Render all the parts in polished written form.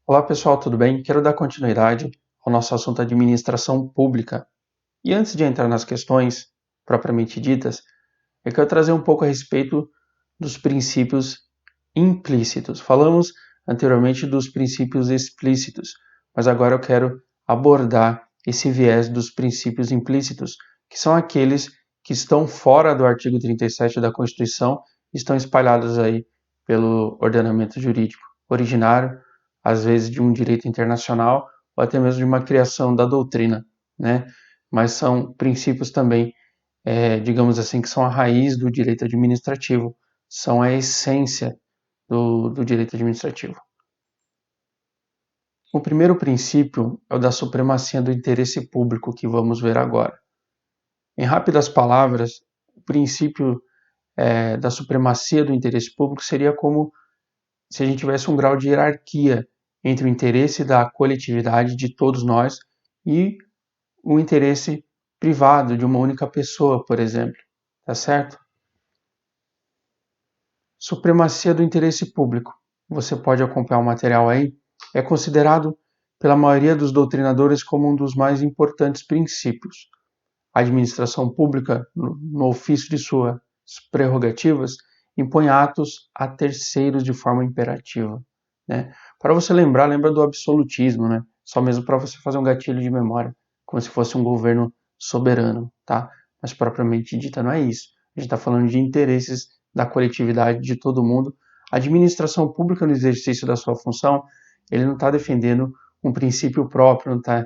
Olá pessoal, tudo bem? Quero dar continuidade ao nosso assunto administração pública. E antes de entrar nas questões propriamente ditas, eu quero trazer um pouco a respeito dos princípios implícitos. Falamos anteriormente dos princípios explícitos, mas agora eu quero abordar esse viés dos princípios implícitos, que são aqueles que estão fora do artigo 37 da Constituição e estão espalhados aí pelo ordenamento jurídico originário, às vezes de um direito internacional ou até mesmo de uma criação da doutrina, né? Mas são princípios também, digamos assim, que são a raiz do direito administrativo, são a essência do direito administrativo. O primeiro princípio é o da supremacia do interesse público, que vamos ver agora. Em rápidas palavras, o princípio da supremacia do interesse público seria como se a gente tivesse um grau de hierarquia entre o interesse da coletividade de todos nós e o interesse privado de uma única pessoa, por exemplo. Tá certo? Supremacia do interesse público. Você pode acompanhar o material aí. É considerado pela maioria dos doutrinadores como um dos mais importantes princípios. A administração pública, no ofício de suas prerrogativas, impõe atos a terceiros de forma imperativa. Né? Para você lembra do absolutismo, né? Só mesmo para você fazer um gatilho de memória, como se fosse um governo soberano, tá? Mas propriamente dita não é isso. A gente está falando de interesses da coletividade de todo mundo. A administração pública, no exercício da sua função, ele não está defendendo um princípio próprio, não está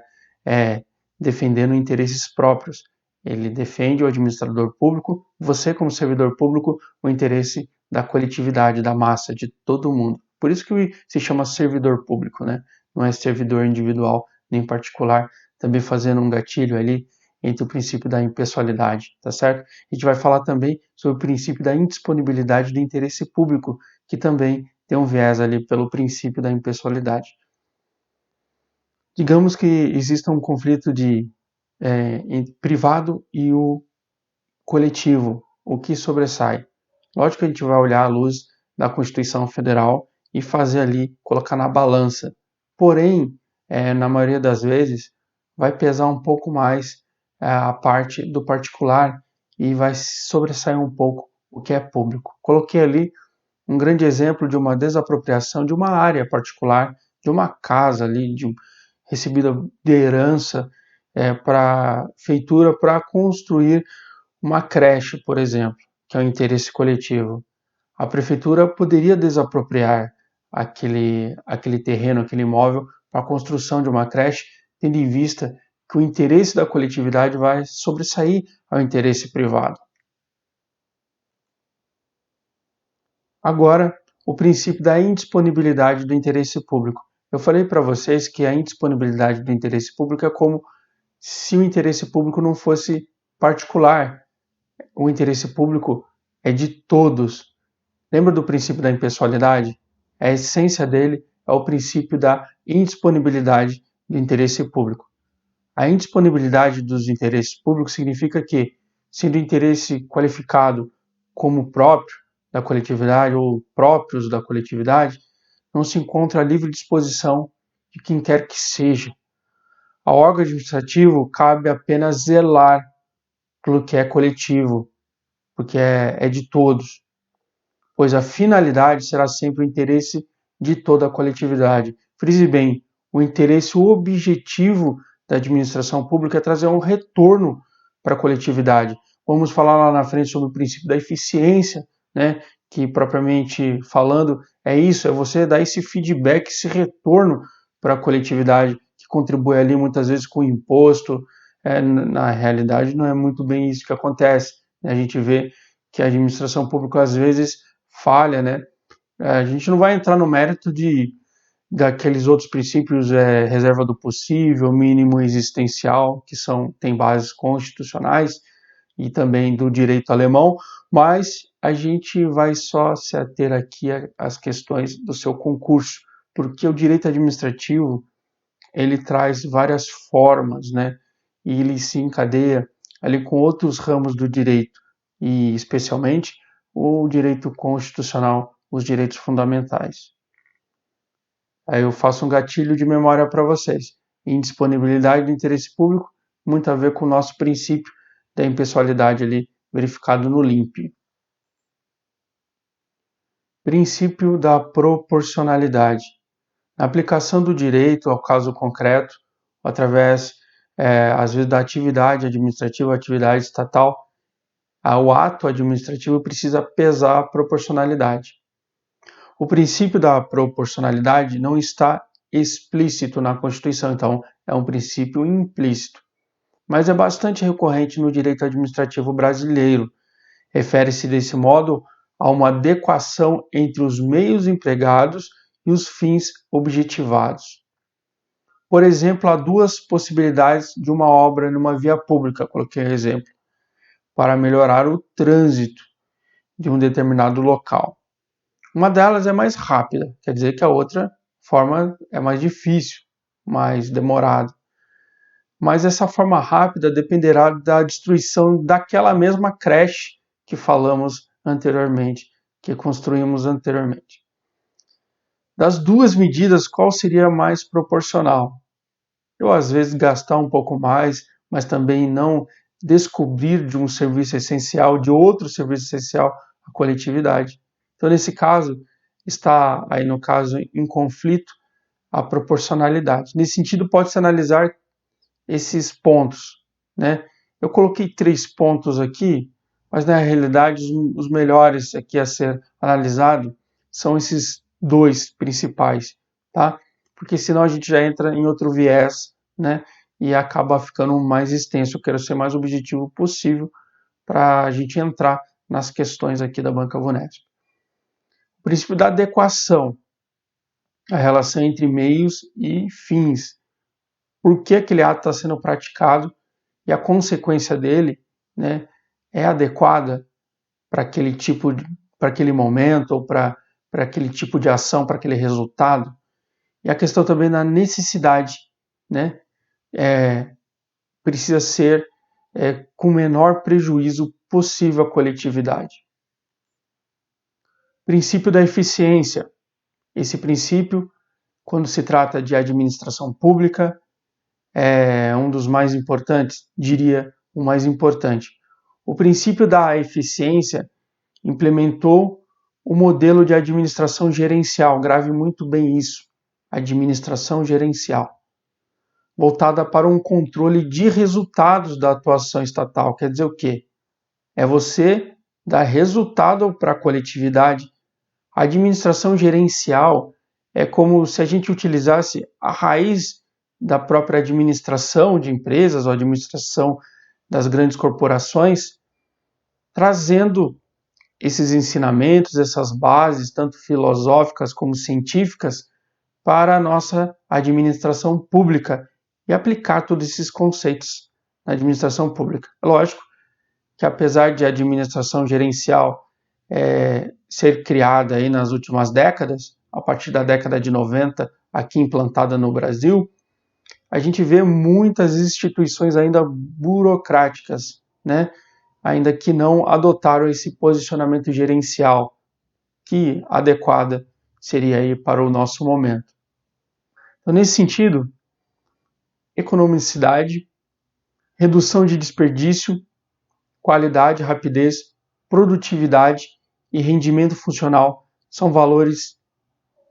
defendendo interesses próprios. Ele defende o administrador público, você como servidor público, o interesse da coletividade, da massa, de todo mundo. Por isso que se chama servidor público, né? Não é servidor individual nem particular, também fazendo um gatilho ali entre o princípio da impessoalidade, tá certo? A gente vai falar também sobre o princípio da indisponibilidade do interesse público, que também tem um viés ali pelo princípio da impessoalidade. Digamos que exista um conflito entre privado e o coletivo, o que sobressai. Lógico que a gente vai olhar à luz da Constituição Federal e fazer ali, colocar na balança. Porém, na maioria das vezes, vai pesar um pouco mais a parte do particular e vai sobressair um pouco o que é público. Coloquei ali um grande exemplo de uma desapropriação de uma área particular, de uma casa ali, recebida de herança para a feitura para construir uma creche, por exemplo, que é um interesse coletivo. A prefeitura poderia desapropriar aquele terreno, aquele imóvel, para a construção de uma creche, tendo em vista que o interesse da coletividade vai sobressair ao interesse privado. Agora, o princípio da indisponibilidade do interesse público. Eu falei para vocês que a indisponibilidade do interesse público é como se o interesse público não fosse particular. O interesse público é de todos. Lembra do princípio da impessoalidade? A essência dele é o princípio da indisponibilidade do interesse público. A indisponibilidade dos interesses públicos significa que, sendo o interesse qualificado como próprio da coletividade ou próprios da coletividade, não se encontra a livre disposição de quem quer que seja. Ao órgão administrativo cabe apenas zelar pelo que é coletivo, porque é de todos, pois a finalidade será sempre o interesse de toda a coletividade. Frise bem, o interesse objetivo da administração pública é trazer um retorno para a coletividade. Vamos falar lá na frente sobre o princípio da eficiência, né? Que propriamente falando é isso, é você dar esse feedback, esse retorno para a coletividade que contribui ali muitas vezes com imposto. Na realidade não é muito bem isso que acontece. A gente vê que a administração pública às vezes falha, né? A gente não vai entrar no mérito daqueles outros princípios, reserva do possível, mínimo existencial, que têm bases constitucionais e também do direito alemão, mas a gente vai só se ater aqui às questões do seu concurso, porque o direito administrativo ele traz várias formas, né? E ele se encadeia ali com outros ramos do direito, e especialmente o direito constitucional, os direitos fundamentais. Aí eu faço um gatilho de memória para vocês. Indisponibilidade do interesse público, muito a ver com o nosso princípio da impessoalidade ali, verificado no LIMP. Princípio da proporcionalidade. Na aplicação do direito ao caso concreto, através, às vezes, da atividade administrativa, atividade estatal, o ato administrativo precisa pesar a proporcionalidade. O princípio da proporcionalidade não está explícito na Constituição, então é um princípio implícito, mas é bastante recorrente no direito administrativo brasileiro. Refere-se desse modo a uma adequação entre os meios empregados e os fins objetivados. Por exemplo, há duas possibilidades de uma obra numa via pública, coloquei um exemplo, para melhorar o trânsito de um determinado local. Uma delas é mais rápida, quer dizer que a outra forma é mais difícil, mais demorada. Mas essa forma rápida dependerá da destruição daquela mesma creche que falamos anteriormente, que construímos anteriormente. Das duas medidas, qual seria mais proporcional? Eu, às vezes, gastar um pouco mais, mas também não descobrir de um serviço essencial, de outro serviço essencial, a coletividade. Então, nesse caso, está aí no caso em conflito a proporcionalidade. Nesse sentido, pode-se analisar esses pontos, né? Eu coloquei 3 pontos aqui, mas na realidade os melhores aqui a ser analisado são esses 2 principais, tá? Porque senão a gente já entra em outro viés, né? E acaba ficando mais extenso. Eu quero ser mais objetivo possível para a gente entrar nas questões aqui da Banca Vunesp. O princípio da adequação, a relação entre meios e fins. Por que aquele ato está sendo praticado e a consequência dele, né, é adequada para aquele tipo para aquele momento ou para aquele tipo de ação, para aquele resultado. E a questão também da necessidade, né, precisa ser com o menor prejuízo possível à coletividade. Princípio da eficiência. Esse princípio, quando se trata de administração pública, é um dos mais importantes, diria o mais importante. O princípio da eficiência implementou o modelo de administração gerencial, grave muito bem isso, administração gerencial, voltada para um controle de resultados da atuação estatal. Quer dizer o quê? É você dar resultado para a coletividade. A administração gerencial é como se a gente utilizasse a raiz da própria administração de empresas ou administração das grandes corporações, trazendo esses ensinamentos, essas bases, tanto filosóficas como científicas, para a nossa administração pública e aplicar todos esses conceitos na administração pública. Lógico que, apesar de a administração gerencial ser criada aí nas últimas décadas, a partir da década de 90, aqui implantada no Brasil, a gente vê muitas instituições ainda burocráticas, né? Ainda que não adotaram esse posicionamento gerencial, que adequada seria aí para o nosso momento. Então, nesse sentido, economicidade, redução de desperdício, qualidade, rapidez, produtividade e rendimento funcional são valores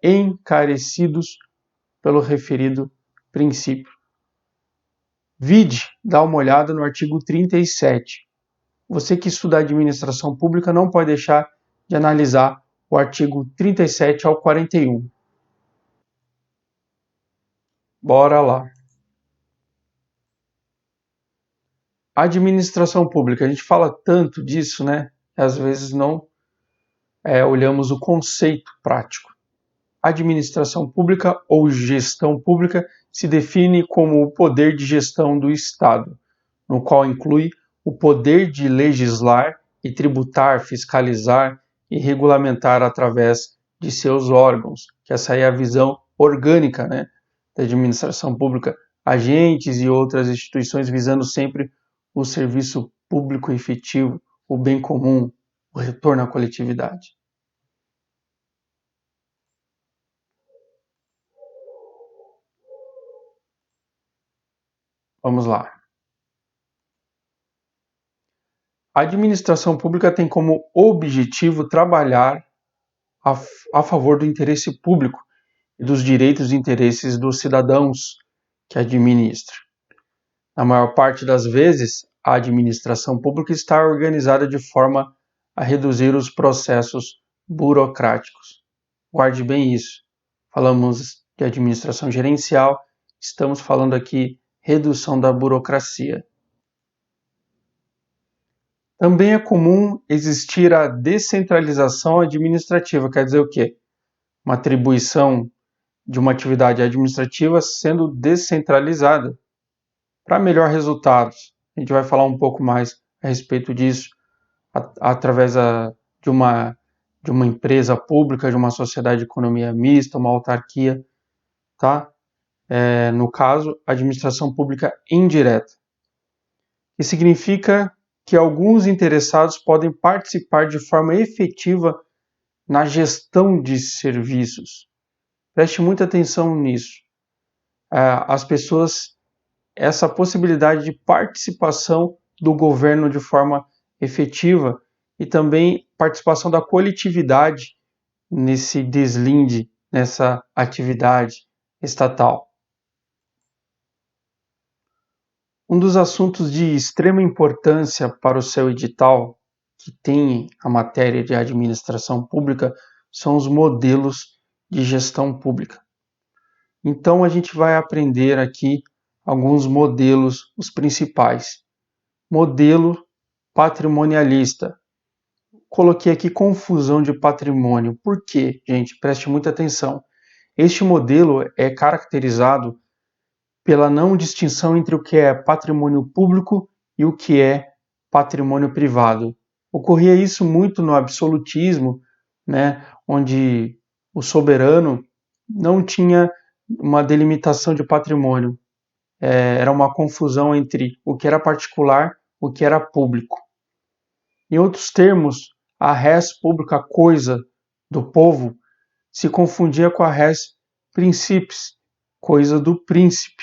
encarecidos pelo referido princípio. Vide, dá uma olhada no artigo 37. Você que estuda administração pública não pode deixar de analisar o artigo 37 ao 41. Bora lá. Administração pública, a gente fala tanto disso, né? Às vezes não olhamos o conceito prático. Administração pública ou gestão pública se define como o poder de gestão do Estado, no qual inclui o poder de legislar e tributar, fiscalizar e regulamentar através de seus órgãos, que essa é a visão orgânica, né, da administração pública, agentes e outras instituições visando sempre o serviço público efetivo, o bem comum, o retorno à coletividade. Vamos lá. A administração pública tem como objetivo trabalhar a favor do interesse público e dos direitos e interesses dos cidadãos que administra. Na maior parte das vezes, a administração pública está organizada de forma a reduzir os processos burocráticos. Guarde bem isso. Falamos de administração gerencial, estamos falando aqui redução da burocracia. Também é comum existir a descentralização administrativa, quer dizer o quê? Uma atribuição de uma atividade administrativa sendo descentralizada para melhor resultados. A gente vai falar um pouco mais a respeito disso através de uma empresa pública, de uma sociedade de economia mista, uma autarquia, tá? No caso, administração pública indireta. Isso significa que alguns interessados podem participar de forma efetiva na gestão de serviços. Preste muita atenção nisso. As pessoas, essa possibilidade de participação do governo de forma efetiva e também participação da coletividade nesse deslinde, nessa atividade estatal. Um dos assuntos de extrema importância para o seu edital, que tem a matéria de administração pública, são os modelos de gestão pública. Então a gente vai aprender aqui alguns modelos, os principais. Modelo patrimonialista. Coloquei aqui confusão de patrimônio. Por quê, gente? Preste muita atenção. Este modelo é caracterizado pela não distinção entre o que é patrimônio público e o que é patrimônio privado. Ocorria isso muito no absolutismo, né, onde o soberano não tinha uma delimitação de patrimônio. Era uma confusão entre o que era particular e o que era público. Em outros termos, a res pública, coisa do povo, se confundia com a res principis, coisa do príncipe.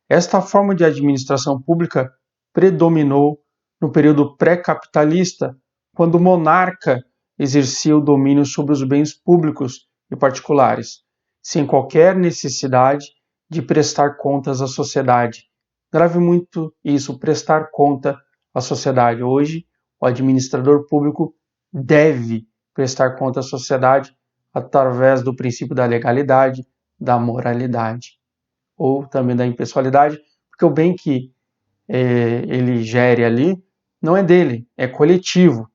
Esta forma de administração pública predominou no período pré-capitalista, quando o monarca exercia o domínio sobre os bens públicos e particulares, sem qualquer necessidade de prestar contas à sociedade. Grave muito isso, prestar conta à sociedade. Hoje, o administrador público deve prestar conta à sociedade através do princípio da legalidade, da moralidade, ou também da impessoalidade, porque o bem que ele gere ali não é dele, é coletivo.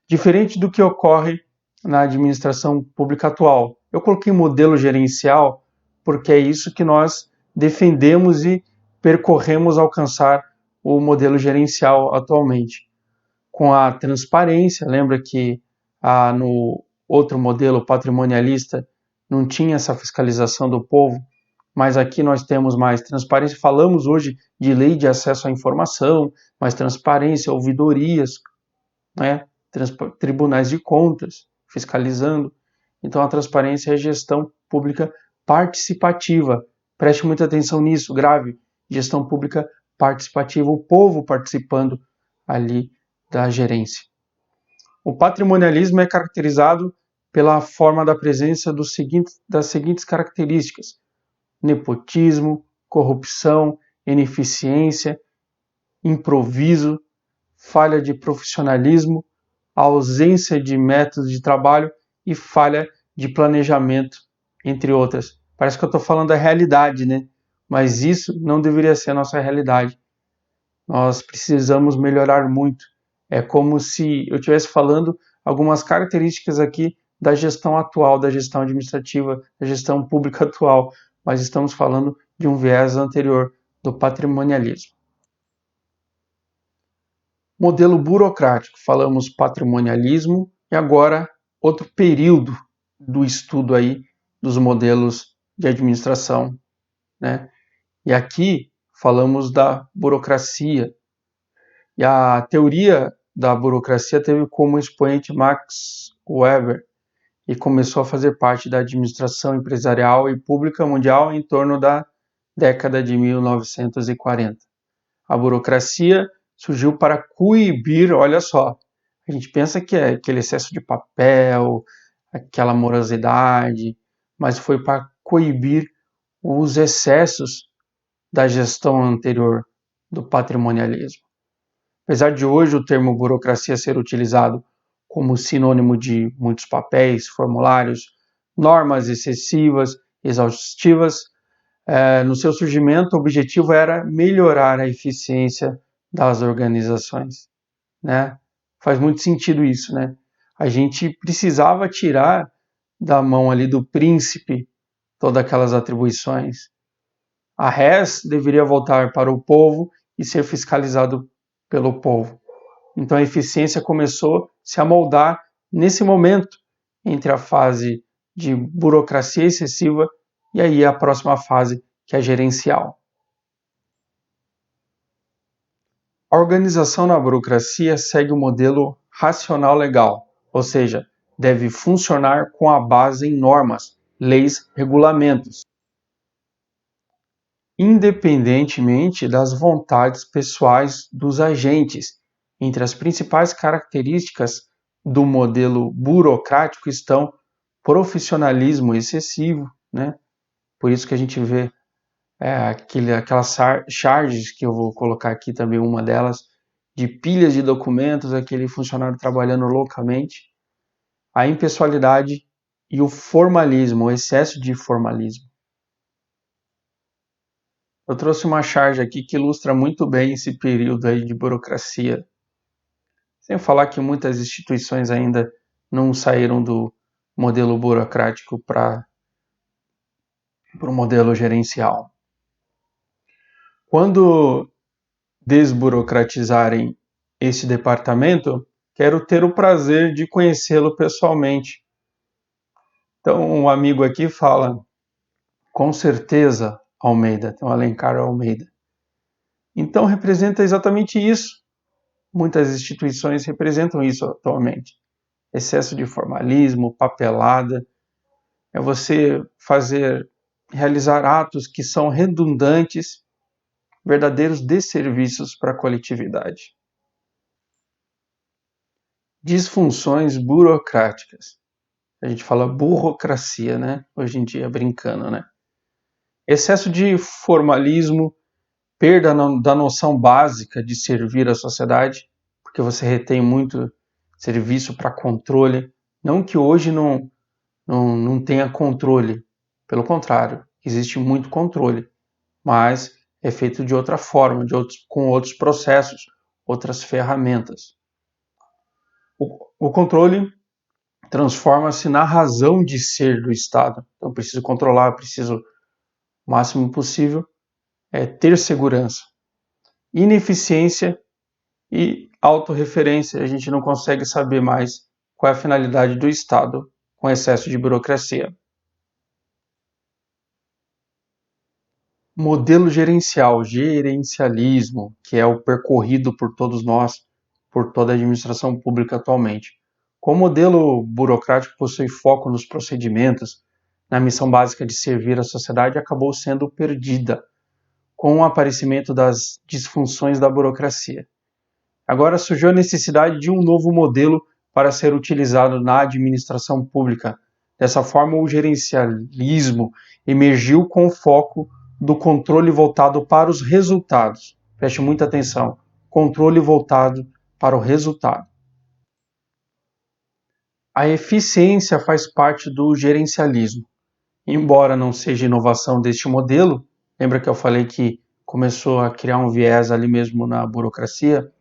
Diferente do que ocorre na administração pública atual. Eu coloquei modelo gerencial porque é isso que nós defendemos e percorremos alcançar o modelo gerencial atualmente. Com a transparência, lembra que no outro modelo patrimonialista não tinha essa fiscalização do povo, mas aqui nós temos mais transparência. Falamos hoje de lei de acesso à informação, mais transparência, ouvidorias, né? Tribunais de contas fiscalizando. Então a transparência é a gestão pública participativa. Preste muita atenção nisso, grave. Gestão pública participativa, o povo participando ali da gerência. O patrimonialismo é caracterizado pela forma da presença das seguintes características: nepotismo, corrupção, ineficiência, improviso, falha de profissionalismo, ausência de métodos de trabalho e falha de planejamento, entre outras. Parece que eu estou falando da realidade, né? Mas isso não deveria ser a nossa realidade. Nós precisamos melhorar muito. É como se eu estivesse falando algumas características aqui da gestão atual, da gestão administrativa, da gestão pública atual, mas estamos falando de um viés anterior, do patrimonialismo. Modelo burocrático, falamos patrimonialismo e agora outro período do estudo aí dos modelos de administração, né? E aqui falamos da burocracia. E a teoria da burocracia teve como expoente Max Weber e começou a fazer parte da administração empresarial e pública mundial em torno da década de 1940. A burocracia surgiu para coibir, olha só, a gente pensa que é aquele excesso de papel, aquela morosidade, mas foi para coibir os excessos da gestão anterior do patrimonialismo. Apesar de hoje o termo burocracia ser utilizado como sinônimo de muitos papéis, formulários, normas excessivas, exaustivas, no seu surgimento o objetivo era melhorar a eficiência das organizações, né? Faz muito sentido isso, né? A gente precisava tirar da mão ali do príncipe todas aquelas atribuições. A res deveria voltar para o povo e ser fiscalizado pelo povo. Então a eficiência começou a se amoldar nesse momento entre a fase de burocracia excessiva e aí a próxima fase, que é gerencial. A organização na burocracia segue o modelo racional legal, ou seja, deve funcionar com a base em normas, leis, regulamentos, independentemente das vontades pessoais dos agentes. Entre as principais características do modelo burocrático estão profissionalismo excessivo, né? Por isso que a gente vê aquelas charges que eu vou colocar aqui também, uma delas, de pilhas de documentos, aquele funcionário trabalhando loucamente, a impessoalidade e o formalismo, o excesso de formalismo. Eu trouxe uma charge aqui que ilustra muito bem esse período aí de burocracia. Sem falar que muitas instituições ainda não saíram do modelo burocrático para o modelo gerencial. Quando desburocratizarem este departamento, quero ter o prazer de conhecê-lo pessoalmente. Então, um amigo aqui fala, com certeza, Almeida, tem um Alencar Almeida. Então, representa exatamente isso. Muitas instituições representam isso atualmente. Excesso de formalismo, papelada, é você realizar atos que são redundantes, verdadeiros desserviços para a coletividade. Disfunções burocráticas. A gente fala burocracia, né? Hoje em dia, brincando, né? Excesso de formalismo, perda da noção básica de servir a sociedade, porque você retém muito serviço para controle. Não que hoje não tenha controle, pelo contrário, existe muito controle, mas é feito de outra forma, com outros processos, outras ferramentas. O controle transforma-se na razão de ser do Estado. Então, eu preciso controlar, eu preciso, o máximo possível, ter segurança. Ineficiência e autorreferência. A gente não consegue saber mais qual é a finalidade do Estado com excesso de burocracia. Modelo gerencial, gerencialismo, que é o percorrido por todos nós, por toda a administração pública atualmente. Como o modelo burocrático possui foco nos procedimentos, na missão básica de servir a sociedade, acabou sendo perdida com o aparecimento das disfunções da burocracia. Agora surgiu a necessidade de um novo modelo para ser utilizado na administração pública. Dessa forma, o gerencialismo emergiu com o foco do controle voltado para os resultados. Preste muita atenção. Controle voltado para o resultado. A eficiência faz parte do gerencialismo. Embora não seja inovação deste modelo, lembra que eu falei que começou a criar um viés ali mesmo na burocracia?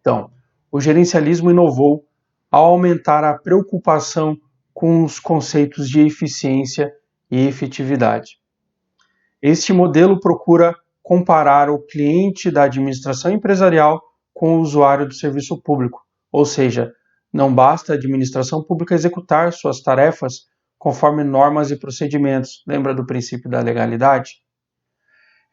Então, o gerencialismo inovou ao aumentar a preocupação com os conceitos de eficiência e efetividade. Este modelo procura comparar o cliente da administração empresarial com o usuário do serviço público, ou seja, não basta a administração pública executar suas tarefas conforme normas e procedimentos. Lembra do princípio da legalidade?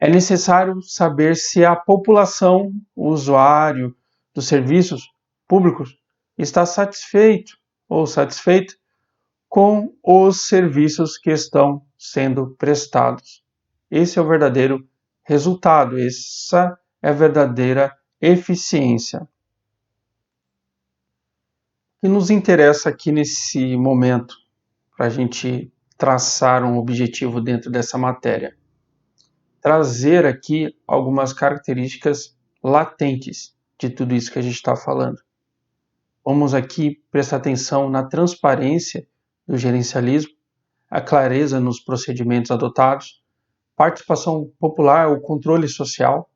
É necessário saber se a população, o usuário dos serviços públicos, está satisfeito ou satisfeita com os serviços que estão sendo prestados. Esse é o verdadeiro resultado, essa é a verdadeira eficiência. O que nos interessa aqui nesse momento, para a gente traçar um objetivo dentro dessa matéria? Trazer aqui algumas características latentes de tudo isso que a gente está falando. Vamos aqui prestar atenção na transparência do gerencialismo, a clareza nos procedimentos adotados, participação popular ou controle social.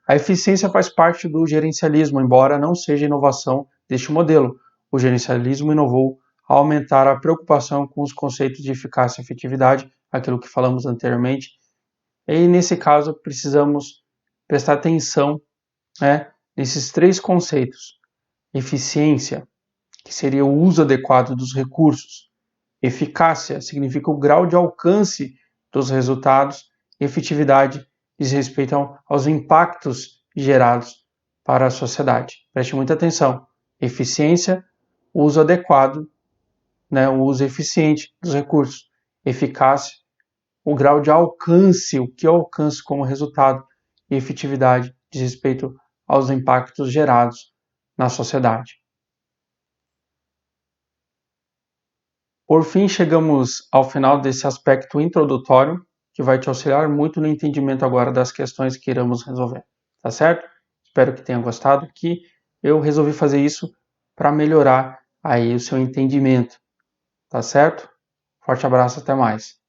A eficiência faz parte do gerencialismo, embora não seja inovação deste modelo. O gerencialismo inovou ao aumentar a preocupação com os conceitos de eficácia e efetividade, aquilo que falamos anteriormente. E nesse caso, precisamos prestar atenção, nesses três conceitos. Eficiência, que seria o uso adequado dos recursos. Eficácia significa o grau de alcance dos resultados. Efetividade diz respeito aos impactos gerados para a sociedade. Preste muita atenção. Eficiência, o uso adequado, o uso eficiente dos recursos. Eficácia, o grau de alcance, o que eu alcanço como resultado. E efetividade diz respeito aos impactos gerados na sociedade. Por fim, chegamos ao final desse aspecto introdutório, que vai te auxiliar muito no entendimento agora das questões que iremos resolver, tá certo? Espero que tenha gostado, que eu resolvi fazer isso para melhorar aí o seu entendimento, tá certo? Forte abraço, até mais.